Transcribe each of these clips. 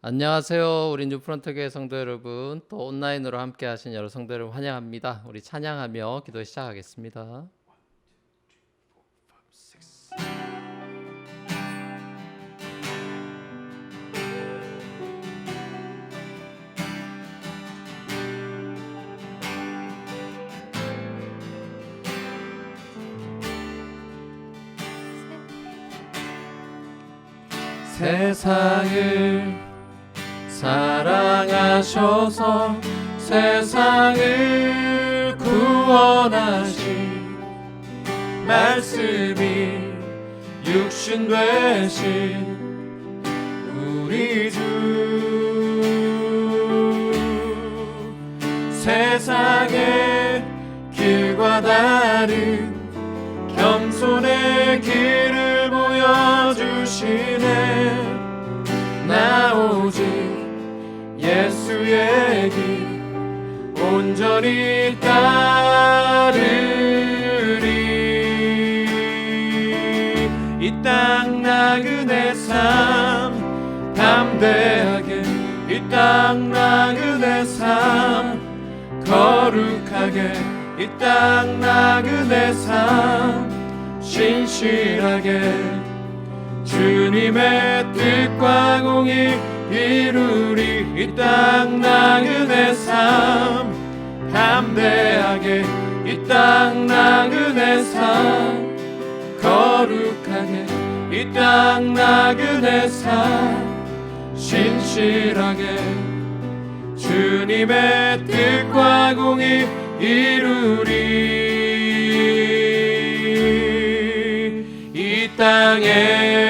안녕하세요. 우리 뉴프런트 교회 성도 여러분, 또 온라인으로 함께 하신 여러 성도 여러분 환영합니다. 우리 찬양하며 기도 시작하겠습니다. 세상을 사랑하셔서 세상을 구원하신 말씀이 육신 되신 우리 주, 세상의 길과 다른 겸손의 길을 보여주시네. 나 오직 예수의 길 온전히 따르리. 이 땅 나그네 삶 담대하게, 이 땅 나그네 삶 거룩하게, 이 땅 나그네 삶 신실하게 주님의 뜻과 공의 이루리. 이 땅 나그네 삶 담대하게, 이 땅 나그네 삶 거룩하게, 이 땅 나그네 삶 신실하게 주님의 뜻과 공의 이루리. 이 땅에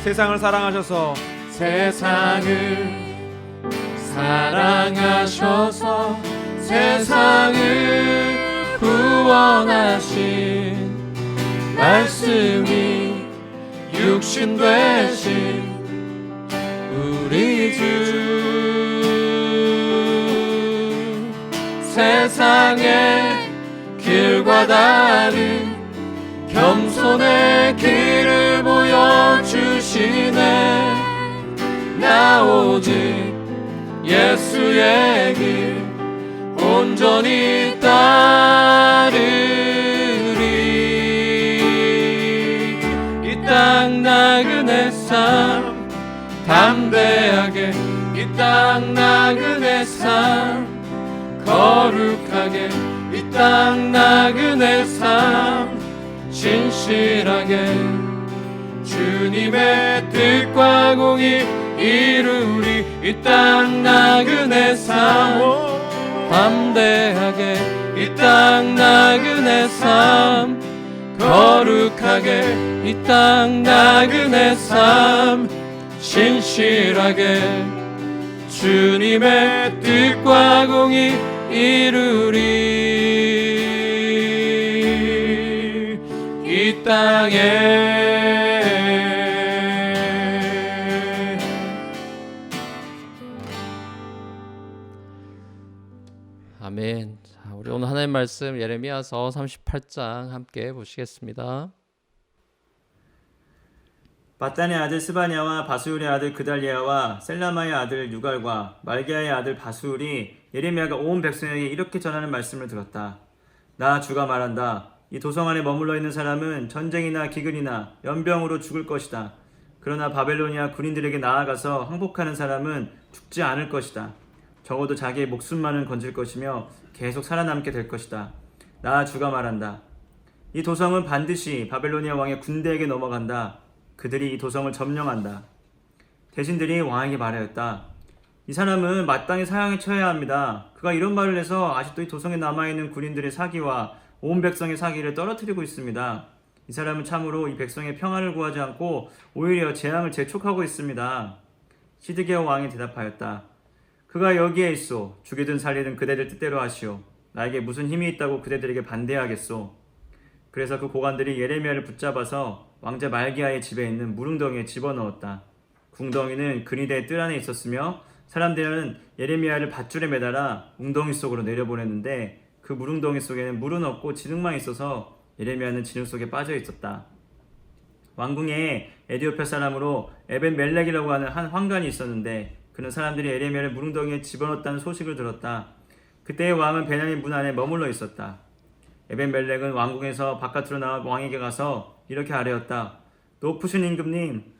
세상을 사랑하셔서 세상을 사랑하셔서 세상을 구원하신 말씀이 육신 되신 우리 주, 세상의 길과 다른 겸손의 길을 보여주시네. 나 오직 예수의 길 온전히 따르리. 이 땅 나그네 삶 담대하게, 이 땅 나그네 삶 거룩하게, 이 땅 나그네 삶 신실하게 주님의 뜻과 공의 이루리. 이 땅 나그네 삶 담대하게, 이 땅 나그네 삶 거룩하게, 이 땅 나그네 삶 신실하게 주님의 뜻과 공의 이루리. 이 땅에 아멘. 자, 우리 오늘 하나님 말씀 예레미야서 38장 함께 보시겠습니다. 밧단의 아들 스바냐와 바수울의 아들 그달리아와 셀라마의 아들 유갈과 말기야의 아들 바수울이 예레미야가 온 백성에게 이렇게 전하는 말씀을 들었다. 나 주가 말한다. 이 도성 안에 머물러 있는 사람은 전쟁이나 기근이나 연병으로 죽을 것이다. 그러나 바벨로니아 군인들에게 나아가서 항복하는 사람은 죽지 않을 것이다. 적어도 자기의 목숨만은 건질 것이며 계속 살아남게 될 것이다. 나 주가 말한다. 이 도성은 반드시 바벨로니아 왕의 군대에게 넘어간다. 그들이 이 도성을 점령한다. 대신들이 왕에게 말하였다. 이 사람은 마땅히 사형에 처해야 합니다. 그가 이런 말을 해서 아직도 이 도성에 남아있는 군인들의 사기와 온 백성의 사기를 떨어뜨리고 있습니다. 이 사람은 참으로 이 백성의 평안을 구하지 않고 오히려 재앙을 재촉하고 있습니다. 시드기야 왕이 대답하였다. 그가 여기에 있소. 죽이든 살리든 그대들 뜻대로 하시오. 나에게 무슨 힘이 있다고 그대들에게 반대하겠소. 그래서 그 고관들이 예레미야를 붙잡아서 왕자 말기야의 집에 있는 무릉덩이에 집어넣었다. 궁덩이는 근위대의 뜰 안에 있었으며 사람들은 예레미야를 밧줄에 매달아 웅덩이 속으로 내려보냈는데 그 물웅덩이 속에는 물은 없고 진흙만 있어서 예레미야는 진흙 속에 빠져 있었다. 왕궁에 에디오페 사람으로 에벤멜렉이라고 하는 한 환관이 있었는데 그는 사람들이 예레미야를 물웅덩이에 집어넣었다는 소식을 들었다. 그때의 왕은 베냐민 문 안에 머물러 있었다. 에벤멜렉은 왕궁에서 바깥으로 나와 왕에게 가서 이렇게 아뢰었다. 높으신 임금님,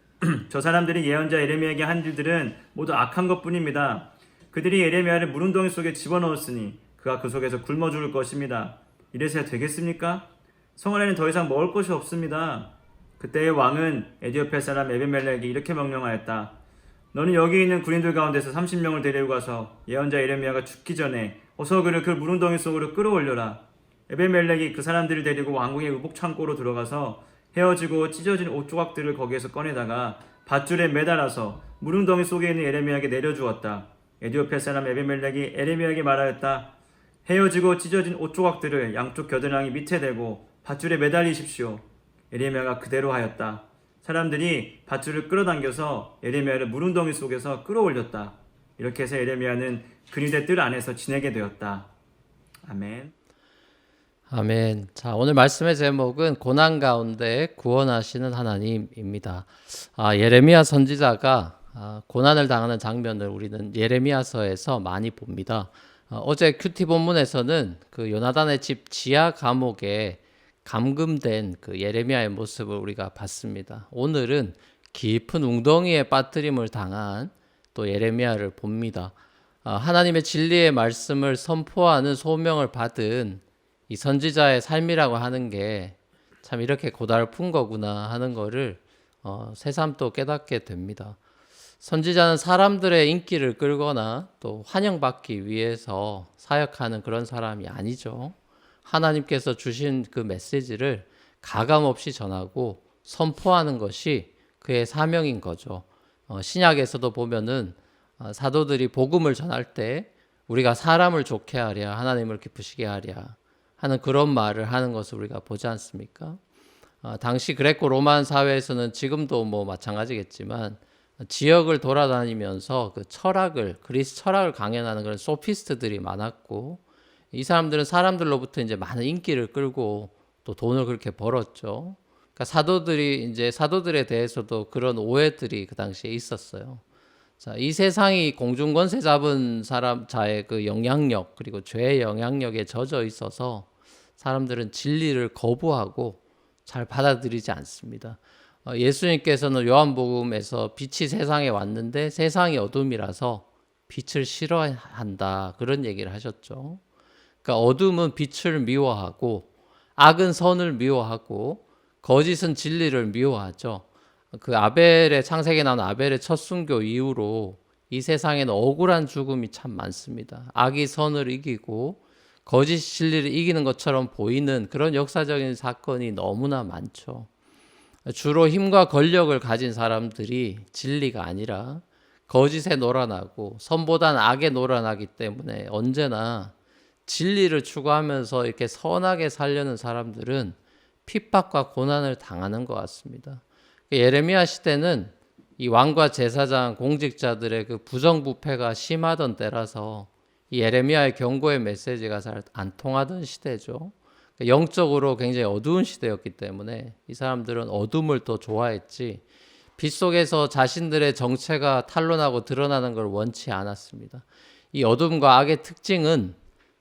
저 사람들이 예언자 예레미야에게 한 일들은 모두 악한 것뿐입니다. 그들이 예레미야를 물웅덩이 속에 집어넣었으니 그가 그 속에서 굶어 죽을 것입니다. 이래서야 되겠습니까? 성 안에는 더 이상 먹을 것이 없습니다. 그때의 왕은 에디오페 사람 에벤멜렉이 이렇게 명령하였다. 너는 여기 있는 군인들 가운데서 30명을 데리고 가서 예언자 예레미야가 죽기 전에 어서 그를 그 물웅덩이 속으로 끌어올려라. 에벤멜렉이 그 사람들을 데리고 왕궁의 의복 창고로 들어가서 헤어지고 찢어진 옷 조각들을 거기에서 꺼내다가 밧줄에 매달아서 물웅덩이 속에 있는 예레미야에게 내려주었다. 에디오페 사람 에벤멜렉이 예레미야에게 말하였다. 헤어지고 찢어진 옷 조각들을 양쪽 겨드랑이 밑에 대고 밧줄에 매달리십시오. 예레미야가 그대로 하였다. 사람들이 밧줄을 끌어당겨서 예레미야를 물웅덩이 속에서 끌어올렸다. 이렇게 해서 예레미야는 그리스도의 뜰 안에서 지내게 되었다. 아멘. 아멘. 자, 오늘 말씀의 제목은 고난 가운데 구원하시는 하나님입니다. 예레미야 선지자가 고난을 당하는 장면을 우리는 예레미야서에서 많이 봅니다. 어제 큐티 본문에서는 그 요나단의 집 지하 감옥에 감금된 그 예레미야의 모습을 우리가 봤습니다. 오늘은 깊은 웅덩이에 빠뜨림을 당한 또 예레미야를 봅니다. 하나님의 진리의 말씀을 선포하는 소명을 받은 이 선지자의 삶이라고 하는 게 참 이렇게 고달픈 거구나 하는 거를 새삼 또 깨닫게 됩니다. 선지자는 사람들의 인기를 끌거나 또 환영받기 위해서 사역하는 그런 사람이 아니죠. 하나님께서 주신 그 메시지를 가감없이 전하고 선포하는 것이 그의 사명인 거죠. 신약에서도 보면은 사도들이 복음을 전할 때 우리가 사람을 좋게 하랴 하나님을 기쁘시게 하랴 하는 그런 말을 하는 것을 우리가 보지 않습니까? 당시 그레코 로만 사회에서는 지금도 뭐 마찬가지겠지만 지역을 돌아다니면서 그 그리스 철학을 강연하는 그런 소피스트들이 많았고 이 사람들은 사람들로부터 이제 많은 인기를 끌고 또 돈을 그렇게 벌었죠. 그러니까 사도들에 대해서도 그런 오해들이 그 당시에 있었어요. 자, 이 세상이 공중권세 잡은 자의 그 영향력 그리고 죄의 영향력에 젖어 있어서 사람들은 진리를 거부하고 잘 받아들이지 않습니다. 예수님께서는 요한복음에서 빛이 세상에 왔는데 세상이 어둠이라서 빛을 싫어한다 그런 얘기를 하셨죠. 그러니까 어둠은 빛을 미워하고 악은 선을 미워하고 거짓은 진리를 미워하죠. 그 창세기에 나온 아벨의 첫 순교 이후로 이 세상에는 억울한 죽음이 참 많습니다. 악이 선을 이기고 거짓이 진리를 이기는 것처럼 보이는 그런 역사적인 사건이 너무나 많죠. 주로 힘과 권력을 가진 사람들이 진리가 아니라 거짓에 놀아나고 선보다는 악에 놀아나기 때문에 언제나 진리를 추구하면서 이렇게 선하게 살려는 사람들은 핍박과 고난을 당하는 것 같습니다. 예레미야 시대는 이 왕과 제사장, 공직자들의 그 부정부패가 심하던 때라서 이 예레미야의 경고의 메시지가 잘 안 통하던 시대죠. 영적으로 굉장히 어두운 시대였기 때문에 이 사람들은 어둠을 더 좋아했지 빛 속에서 자신들의 정체가 탄로나고 드러나는 걸 원치 않았습니다. 이 어둠과 악의 특징은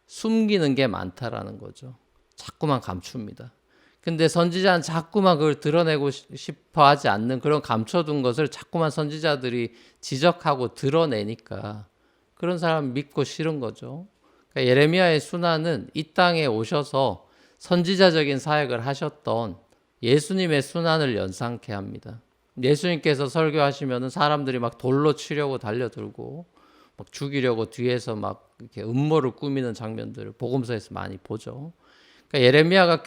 숨기는 게 많다라는 거죠. 자꾸만 감춥니다. 근데 선지자는 자꾸만 그걸 드러내고 싶어 하지 않는 그런 감춰둔 것을 자꾸만 선지자들이 지적하고 드러내니까 그런 사람 믿고 싫은 거죠. 그러니까 예레미야의 순환은 이 땅에 오셔서 선지자적인 사역을 하셨던 예수님의 순환을 연상케 합니다. 예수님께서 설교하시면 사람들이 막 돌로 치려고 달려들고 막 죽이려고 뒤에서 막 이렇게 음모를 꾸미는 장면들을 복음서에서 많이 보죠. 그러니까 예레미야가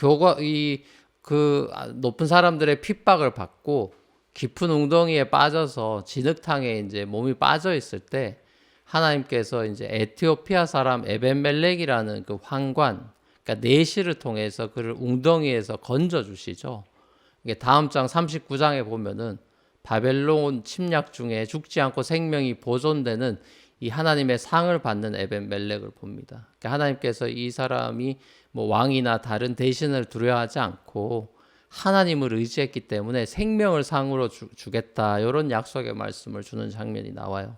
높은 사람들의 핍박을 받고 깊은 웅덩이에 빠져서 진흙탕에 이제 몸이 빠져 있을 때 하나님께서 이제 에티오피아 사람 에벤멜렉이라는 그 환관, 그러니까 내시를 통해서 그를 웅덩이에서 건져 주시죠. 이게 다음 장 39장에 보면은 바벨론 침략 중에 죽지 않고 생명이 보존되는 이 하나님의 상을 받는 에벤멜렉을 봅니다. 그러니까 하나님께서 이 사람이 뭐 왕이나 다른 대신을 두려워하지 않고 하나님을 의지했기 때문에 생명을 상으로 주겠다, 이런 약속의 말씀을 주는 장면이 나와요.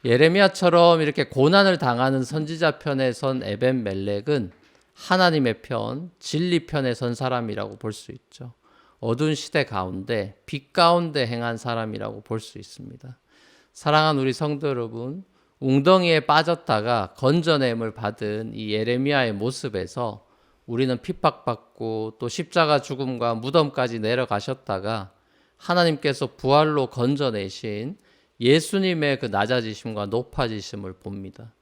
예레미야처럼 이렇게 고난을 당하는 선지자 편에 선 에벤멜렉은 하나님의 편, 진리 편에 선 사람이라고 볼 수 있죠. 어두운 시대 가운데 빛 가운데 행한 사람이라고 볼 수 있습니다. 사랑하는 우리 성도 여러분, 웅덩이에 빠졌다가 건져냄을 받은 이 예레미야의 모습에서 우리는 핍박받고 또 십자가 죽음과 무덤까지 내려가셨다가 하나님께서 부활로 건져내신 예수님의 그 낮아지심과 높아지심을 봅니다.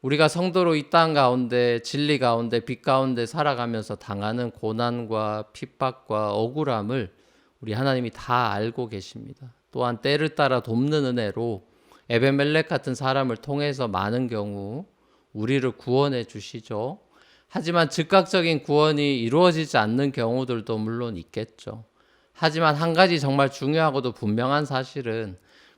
우리가 성도로 이 땅 가운데 진리 가운데 빛 가운데 살아가면서 당하는 고난과 핍박과 억울함을 우리 하나님이 다 알고 계십니다. 또한 때를 따라 돕는 은혜로 에벤멜렉 같은 사람을 통해서 많은 경우 우리를 구원해 주시죠. 하지만 즉각적인 구원이 이루어지지 않는 경우들도 물론 있겠죠. 하지만 한 가지 정말 중요하고도 분명한 사실은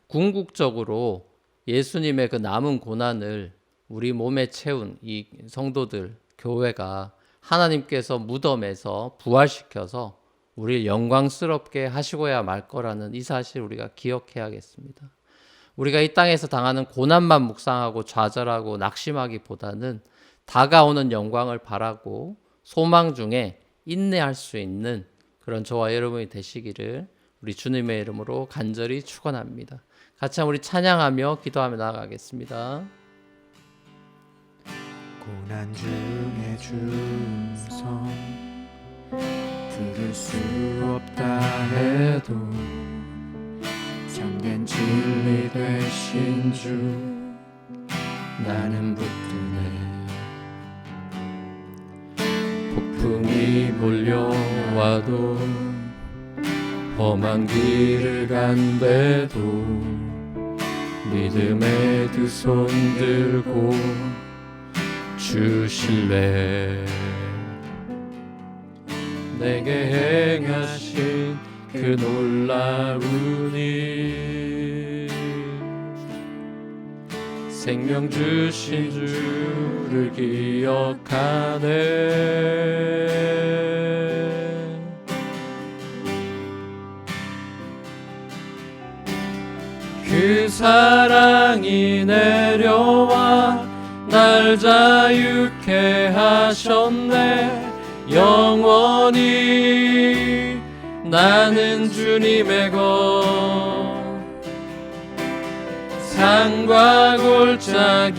궁극적으로 예수님의 그 남은 고난을 우리 몸에 채운 이 성도들, 교회가 하나님께서 무덤에서 부활시켜서 우리를 영광스럽게 하시고야 말 거라는 이 사실 우리가 기억해야겠습니다. 우리가 이 땅에서 당하는 고난만 묵상하고 좌절하고 낙심하기보다는 다가오는 영광을 바라고 소망 중에 인내할 수 있는 그런 저와 여러분이 되시기를 우리 주님의 이름으로 간절히 축원합니다. 같이 우리 찬양하며 기도하며 나아가겠습니다. 고난 중에 준성 들을 수 없다 해도 참된 진리 되신 주 나는 붙드네. 폭풍이 몰려와도 험한 길을 간대도 믿음의 두 손 들고 주 신뢰 내게 행하신 그 놀라운 일 생명 주신 주를 기억하네. 그 사랑이 내려와 날 자유케 하셨네. 영원히 나는 주님의 것 산과 골짜기에서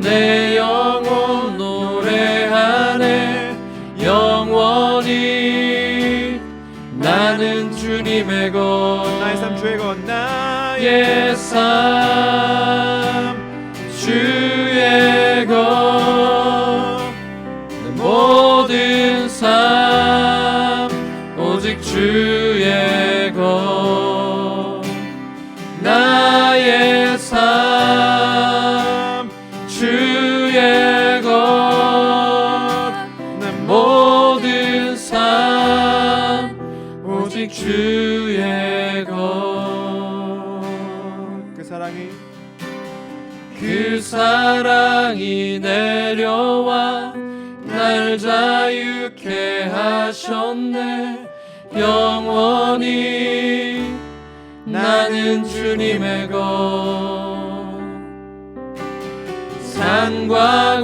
내 영혼 노래하네. 영원히 나는 주님의 것 나의 삶 주의 것 나의 삶 주의 것 내 모든 삶 오직 주의 것 나의 삶 주의 것 내 모든 삶 오직 주의 것 그 사랑이 내려와 날 자유케 하셨네. 영원히 나는 주님의 것 산과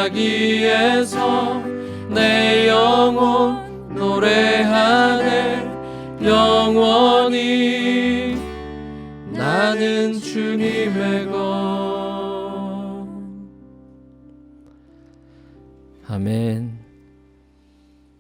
골짜기에서 내 영혼 노래하네. 영원히 나는 주님의 것. 아멘.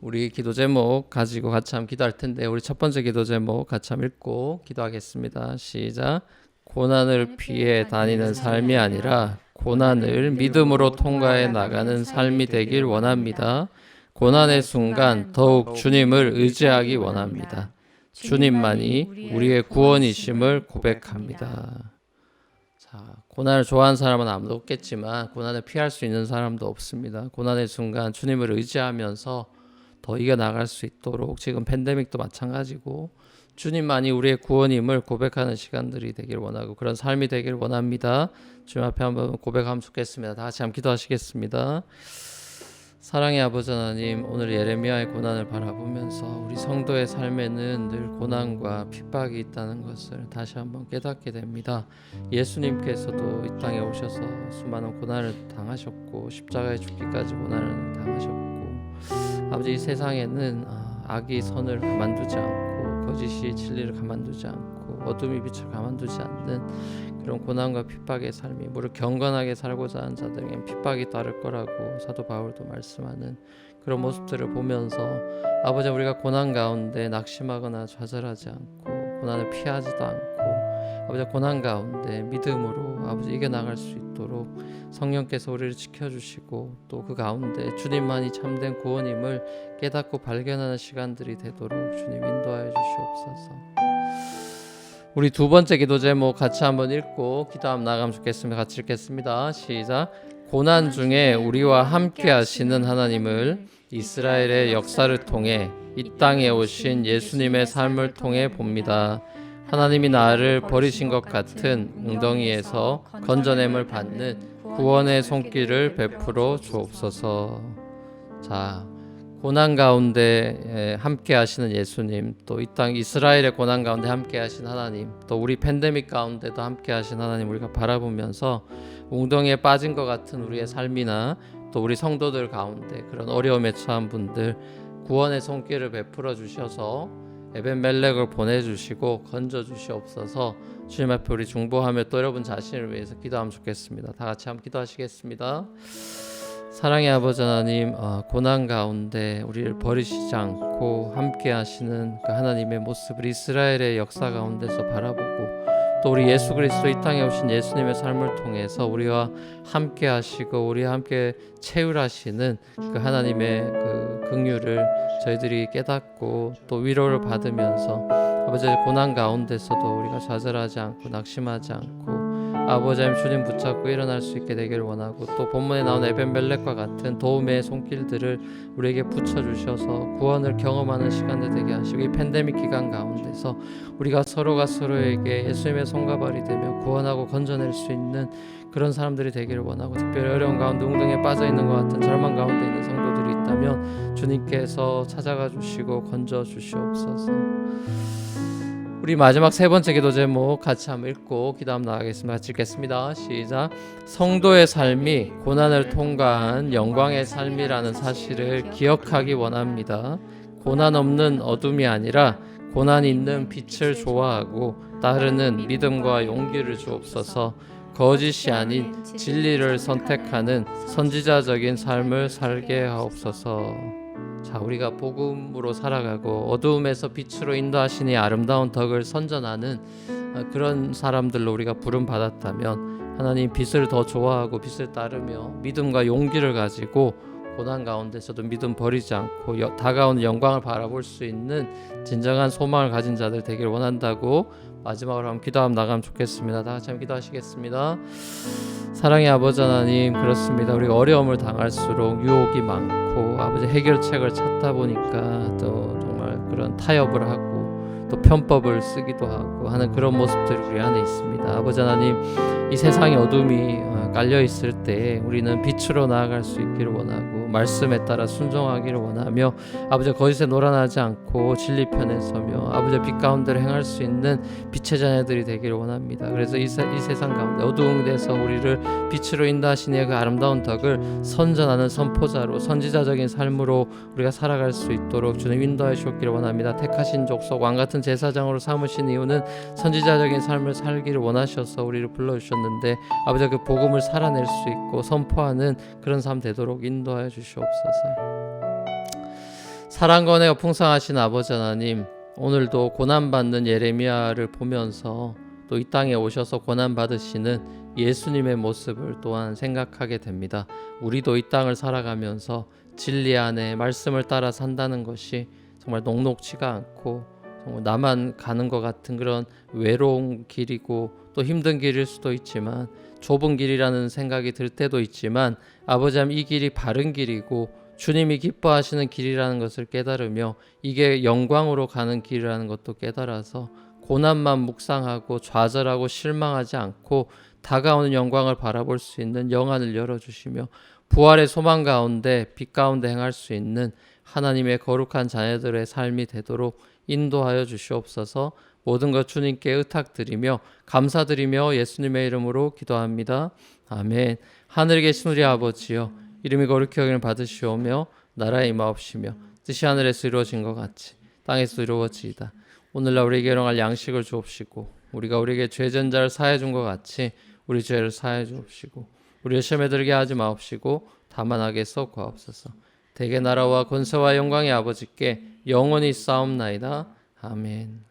우리 기도 제목 가지고 같이 한번 기도할 텐데 우리 첫 번째 기도 제목 같이 한번 읽고 기도하겠습니다. 시작. 고난을 피해 다니는 삶이 아니라 고난을 믿음으로 통과해 나가는 삶이 되길 원합니다. 고난의 순간 더욱 주님을 의지하기 원합니다. 주님만이 우리의 구원이심을 고백합니다. 자, 고난을 좋아하는 사람은 아무도 없겠지만 고난을 피할 수 있는 사람도 없습니다. 고난의 순간 주님을 의지하면서 더 이겨나갈 수 있도록 지금 팬데믹도 마찬가지고 주님만이 우리의 구원임을 고백하는 시간들이 되길 원하고 그런 삶이 되길 원합니다. 주님 앞에 한번 고백하면 좋겠습니다. 다 같이 한번 기도하시겠습니다. 사랑의 아버지 하나님, 오늘 예레미야의 고난을 바라보면서 우리 성도의 삶에는 늘 고난과 핍박이 있다는 것을 다시 한번 깨닫게 됩니다. 예수님께서도 이 땅에 오셔서 수많은 고난을 당하셨고 십자가에 죽기까지 고난을 당하셨고, 아버지 이 세상에는 악이 선을 가만두지 않고 거짓이 진리를 가만두지 않고 어둠이 빛을 가만두지 않는 그런 고난과 핍박의 삶이, 무릇 경건하게 살고자 하는 자들에겐 핍박이 따를 거라고 사도 바울도 말씀하는 그런 모습들을 보면서 아버지, 우리가 고난 가운데 낙심하거나 좌절하지 않고 고난을 피하지도 않고 아버지 고난 가운데 믿음으로 아버지 이겨나갈 수 있도록 성령께서 우리를 지켜주시고 또 그 가운데 주님만이 참된 구원임을 깨닫고 발견하는 시간들이 되도록 주님 인도하여 주시옵소서. 우리 두 번째 기도 제목 같이 한번 읽고 기도하면 나가면 좋겠습니다. 같이 읽겠습니다. 시작. 고난 중에 우리와 함께 하시는 하나님을 이스라엘의 역사를 통해 이 땅에 오신 예수님의 삶을 통해 봅니다. 하나님이 나를 버리신 것 같은 웅덩이에서 건져냄을 받는 구원의 손길을 베풀어 주옵소서. 자, 고난 가운데 함께 하시는 예수님, 또 이 땅 이스라엘의 고난 가운데 함께 하신 하나님, 또 우리 팬데믹 가운데도 함께 하신 하나님 우리가 바라보면서 웅덩이에 빠진 것 같은 우리의 삶이나 또 우리 성도들 가운데 그런 어려움에 처한 분들 구원의 손길을 베풀어 주셔서 에벤멜렉을 보내주시고 건져주시옵소서. 주님 앞에 우리 중보하며 또 여러분 자신을 위해서 기도하면 좋겠습니다. 다 같이 한번 기도하시겠습니다. 사랑의 아버지 하나님, 고난 가운데 우리를 버리시지 않고 함께 하시는 그 하나님의 모습을 이스라엘의 역사 가운데서 바라보고 또 우리 예수 그리스도 이 땅에 오신 예수님의 삶을 통해서 우리와 함께 하시고 우리와 함께 채울하시는 그 하나님의 그 긍휼을 저희들이 깨닫고 또 위로를 받으면서 아버지 고난 가운데서도 우리가 좌절하지 않고 낙심하지 않고 아버지 하나님 주님 붙잡고 일어날 수 있게 되기를 원하고 또 본문에 나온 에벤멜렉과 같은 도움의 손길들을 우리에게 붙여주셔서 구원을 경험하는 시간들 되게 하시고 이 팬데믹 기간 가운데서 우리가 서로가 서로에게 예수님의 손과 발이 되며 구원하고 건져낼 수 있는 그런 사람들이 되기를 원하고 특별히 어려운 가운데 웅덩이에 빠져있는 것 같은 절망 가운데 있는 성도들이 있다면 주님께서 찾아가 주시고 건져 주시옵소서. 우리 마지막 세 번째 기도 제목 같이 한번 읽고 기도하면 나가겠습니다. 같이 읽겠습니다. 시작. 성도의 삶이 고난을 통과한 영광의 삶이라는 사실을 기억하기 원합니다. 고난 없는 어둠이 아니라 고난 있는 빛을 좋아하고 따르는 믿음과 용기를 주옵소서. 거짓이 아닌 진리를 선택하는 선지자적인 삶을 살게 하옵소서. 자, 우리가 복음으로 살아가고 어두움에서 빛으로 인도하시니 아름다운 덕을 선전하는 그런 사람들로 우리가 부름 받았다면 하나님 빛을 더 좋아하고 빛을 따르며 믿음과 용기를 가지고 고난 가운데서도 믿음 버리지 않고 다가오는 영광을 바라볼 수 있는 진정한 소망을 가진 자들 되길 원한다고 마지막으로 한번 기도하면 나가면 좋겠습니다. 다 같이 한번 기도하시겠습니다. 사랑의 아버지 하나님, 그렇습니다. 우리가 어려움을 당할수록 유혹이 많고 아버지 해결책을 찾다 보니까 또 정말 그런 타협을 하고 또 편법을 쓰기도 하고 하는 그런 모습들이 우리 안에 있습니다. 아버지 하나님, 이 세상의 어둠이 깔려 있을 때 우리는 빛으로 나아갈 수 있기를 원하고 말씀에 따라 순종하기를 원하며 아버지 거짓에 놀아나지 않고 진리 편에 서며 아버지 빛 가운데로 행할 수 있는 빛의 자녀들이 되기를 원합니다. 그래서 이 세상 가운데 어두운 데서 우리를 빛으로 인도하시니 그 아름다운 덕을 선전하는 선포자로 선지자적인 삶으로 우리가 살아갈 수 있도록 주님 인도해 주시기를 원합니다. 택하신 족속 왕같은 제사장으로 삼으신 이유는 선지자적인 삶을 살기를 원하셔서 우리를 불러주셨는데 아버지 그 복음을 살아낼 수 있고 선포하는 그런 삶 되도록 인도하여 주시옵소서. 사랑과 은혜가 풍성하신 아버지 하나님, 오늘도 고난받는 예레미야를 보면서 또 이 땅에 오셔서 고난받으시는 예수님의 모습을 또한 생각하게 됩니다. 우리도 이 땅을 살아가면서 진리 안에 말씀을 따라 산다는 것이 정말 녹록지가 않고 정말 나만 가는 것 같은 그런 외로운 길이고 또 힘든 길일 수도 있지만 좁은 길이라는 생각이 들 때도 있지만 아버지 하나님, 이 길이 바른 길이고 주님이 기뻐하시는 길이라는 것을 깨달으며 이게 영광으로 가는 길이라는 것도 깨달아서 고난만 묵상하고 좌절하고 실망하지 않고 다가오는 영광을 바라볼 수 있는 영안을 열어주시며 부활의 소망 가운데 빛 가운데 행할 수 있는 하나님의 거룩한 자녀들의 삶이 되도록 인도하여 주시옵소서. 모든 것 주님께 의탁드리며 감사드리며 예수님의 이름으로 기도합니다. 아멘. 하늘에 계신 우리 아버지여, 이름이 거룩히 여김을 받으시오며 나라의 임하옵시며 뜻이 하늘에서 이루어진 것 같이 땅에서 이루어지이다. 오늘날 우리에게 일용할 양식을 주옵시고 우리가 우리에게 죄진 자를 사해 준 것 같이 우리 죄를 사해 주옵시고 우리를 시험에 들게 하지 마옵시고 다만 악에서 구하옵소서. 대개 나라와 권세와 영광의 아버지께 영원히 싸움나이다. 아멘.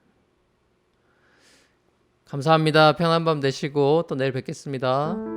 감사합니다. 평안한 밤 되시고 또 내일 뵙겠습니다.